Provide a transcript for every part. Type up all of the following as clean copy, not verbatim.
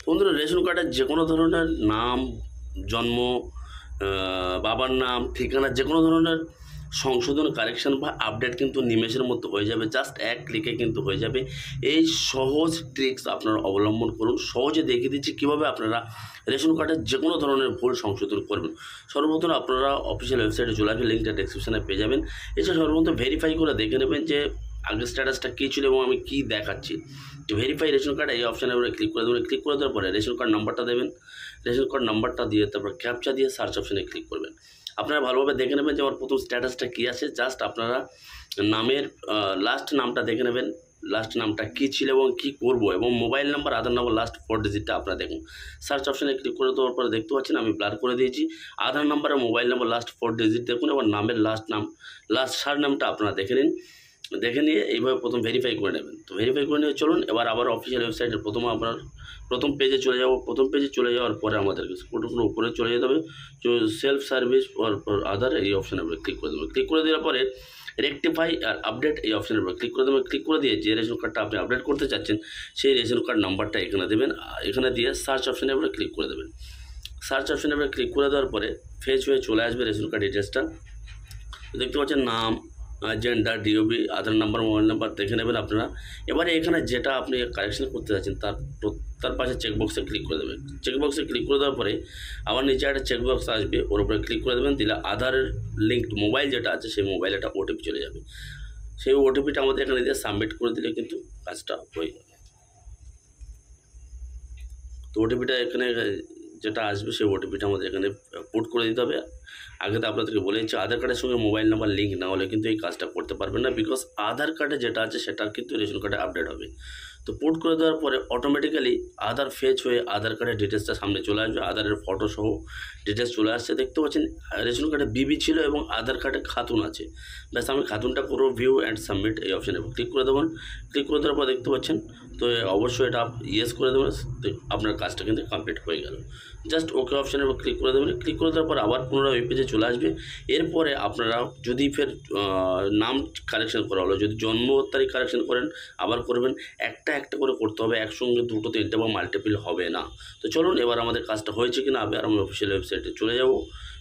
বন্ধুরা, রেশন কার্ডের যে কোনো ধরনের নাম, জন্ম, বাবার নাম, ঠিকানা, যে কোনো ধরনের সংশোধন, কারেকশন বা আপডেট কিন্তু নিমেষের মধ্যে হয়ে যাবে। জাস্ট এক ক্লিকে কিন্তু হয়ে যাবে। এই সহজ ট্রিক্স আপনারা অবলম্বন করুন। সহজে দেখিয়ে দিচ্ছি কীভাবে আপনারা রেশন কার্ডের যে কোনো ধরনের ভুল সংশোধন করবেন। সর্বপ্রথম আপনারা অফিসিয়াল ওয়েবসাইটে চলে আসবেন, লিঙ্কটা ডেসক্রিপশনে পেয়ে যাবেন। এছাড়া সর্বপ্রথম ভেরিফাই করে দেখে নেবেন যে আগের স্ট্যাটাসটা কী ছিল এবং আমি কী দেখাচ্ছি। তো ভেরিফাই রেশন কার্ড এই অপশানে আমরা ক্লিক করে দেবেন। ক্লিক করে দেওয়ার পরে রেশন কার্ড নাম্বারটা দেবেন। রেশন কার্ড নাম্বারটা দিয়ে তারপর ক্যাপচা দিয়ে সার্চ অপশানে ক্লিক করবেন। আপনারা ভালোভাবে দেখে নেবেন যে আমার প্রথম স্ট্যাটাসটা কী আছে। জাস্ট আপনারা নামের লাস্ট নামটা দেখে নেবেন, লাস্ট নামটা কী ছিল এবং কী করবো, এবং মোবাইল নাম্বার, আধার নাম্বার লাস্ট 4 ডিজিটটা আপনারা দেখুন। সার্চ অপশানে ক্লিক করে দেওয়ার পরে দেখতে পাচ্ছেন আমি ব্লার করে দিয়েছি। আধার নাম্বার আর মোবাইল নাম্বার লাস্ট 4 ডিজিট দেখুন, এবং নামের লাস্ট সারনামটা আপনারা দেখে নিন। দেখে নিয়ে এইভাবে প্রথম ভেরিফাই করে নেবেন। তো ভেরিফাই করে নিয়ে চলুন এবার আবার অফিসিয়াল ওয়েবসাইটের প্রথম পেজে চলে যাব। প্রথম পেজে চলে যাওয়ার পরে আমাদেরকে উপরে চলে যেতে হবে। তো সেলফ সার্ভিস ফর আধার এই অপশানে আমরা ক্লিক করে দেবো। ক্লিক করে দেওয়ার পরে রেকটিফাই আর আপডেট এই অপশানের উপর ক্লিক করে দেবেন। ক্লিক করে দিয়ে যে রেশন কার্ডটা আপনি আপডেট করতে চাচ্ছেন সেই রেশন কার্ড নাম্বারটা এখানে দেবেন। এখানে দিয়ে সার্চ অপশানের উপরে ক্লিক করে দেবেন। সার্চ অপশানের উপরে ক্লিক করে দেওয়ার পরে ফেচ হয়ে চলে আসবে রেশন কার্ড ডিটেলসটা। দেখতে পাচ্ছেন নাম, জেন্ডার, ডিওবি, আধার নাম্বার, মোবাইল নাম্বার দেখে নেবেন আপনারা। এবারে এখানে যেটা আপনি কারেকশন করতে চাচ্ছেন তার পাশে চেকবক্সে ক্লিক করে দেবেন। চেকবক্সে ক্লিক করে দেওয়ার পরে আবার নিচে একটা চেকবক্স আসবে, ওর উপরে ক্লিক করে দেবেন। দিলে আধারের লিঙ্কড মোবাইল যেটা আছে সেই মোবাইলে একটা ওটিপি চলে যাবে। সেই ওটিপিটা আমাদের এখানে দিয়ে সাবমিট করে দিলে কিন্তু কাজটা হয়ে যাবে। তো ওটিপিটা এখানে যেটা আসবে সেই ওটিপিটা আমাদের এখানে পুট করে দিতে হবে। আগে তো আপনাদেরকে বলেছি আধার কার্ডের সঙ্গে মোবাইল নাম্বার লিঙ্ক না হলে কিন্তু এই কাজটা করতে পারবেন না, বিকজ আধার কার্ডে যেটা আছে সেটা কিন্তু রেশন কার্ডে আপডেট হবে। তো পুট করে দেওয়ার পরে অটোমেটিক্যালি আধার ফেচ হয়ে আধার কার্ডের ডিটেলসটা সামনে চলে আসবে। আধারের ফটো সহ ডিটেলস চলে আসছে। দেখতে পাচ্ছেন রেশন কার্ডে বিবি ছিল এবং আধার কার্ডে খাতুন আছে। ব্যাস আমি খাতুনটা করবো। ভিউ অ্যান্ড সাবমিট এই অপশানে ক্লিক করে দেবেন। ক্লিক করে দেওয়ার পর দেখতে পাচ্ছেন তো অবশ্যই এটা ইয়েস করে দেবেন। আপনার কাজটা কিন্তু কমপ্লিট হয়ে গেল। জাস্ট ওকে অপশানের উপর ক্লিক করে দেবেন। ক্লিক করে দেওয়ার পর আবার পুনরায় ওই পেজে চলে আসবে। এরপরে আপনারা যদি ফের নাম কারেকশন করা হলো, যদি জন্ম তারিখ কারেকশন করেন আবার করবেন। একটা করে করতে হবে, একসঙ্গে 2, 3 বা মাল্টিপল হবে না। তো চলুন এবার আমাদের কাজটা হয়েছে কিনা আবার আমি অফিসিয়াল ওয়েবসাইটে চলে যাব।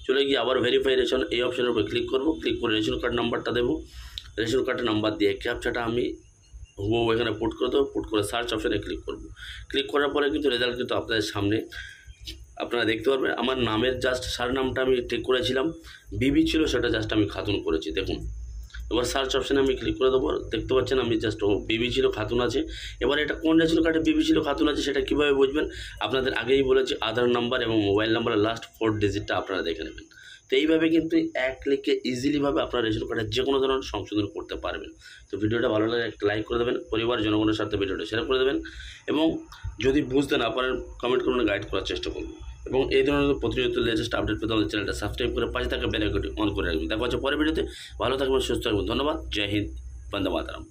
চলে গিয়ে আবার ভেরিফাই রেশন এই অপশানের উপর ক্লিক করব। ক্লিক করে রেশন কার্ড নাম্বারটা দেবো। রেশন কার্ডের নাম্বার দিয়ে ক্যাপচাটা আমি হুবহু এখানে পুট করে দেবো। পুট করে সার্চ অপশানে ক্লিক করব। ক্লিক করার পরে কিন্তু রেজাল্ট কিন্তু আপনাদের সামনে আপনারা দেখতে পারবেন। আমার নামের জাস্ট সারনামটা আমি ঠিক করেছিলাম, বিবি ছিল, সেটা জাস্ট আমি খাতুন করেছি। দেখুন এবার সার্চ অপশানে আমি ক্লিক করে দেবো। দেখতে পাচ্ছেন আমি জাস্ট বিবি ছিল, খাতুন আছে। এবার এটা কোন রেশন কার্ডে বিবি ছিল, খাতুন আছে সেটা কীভাবে বুঝবেন? আপনাদের আগেই বলেছি আধার নাম্বার এবং মোবাইল নাম্বারের লাস্ট 4 ডিজিটটা আপনারা দেখে নেবেন। তো এইভাবে কিন্তু এক ক্লিকে ইজিলিভাবে আপনারা রেশন কার্ডের যে কোনো ধরনের সংশোধন করতে পারবেন। তো ভিডিওটা ভালো লাগে একটা লাইক করে দেবেন, পরিবার জনগণের সাথে ভিডিওটা শেয়ার করে দেবেন, এবং যদি বুঝতে না পারেন কমেন্ট করুন, গাইড করার চেষ্টা করব। এবং এই ধরনের প্রতিনিয়ত লেটেস্ট আপডেট পেতে আমাদের চ্যানেলটা সাবস্ক্রাইব করে পাশে থাকা বেল আইকনটি অন করে রাখবেন। দেখা হচ্ছে পরের ভিডিওতে। ভালো থাকবেন, সুস্থ থাকবেন। ধন্যবাদ। জয় হিন্দ, বন্দে মাতরম।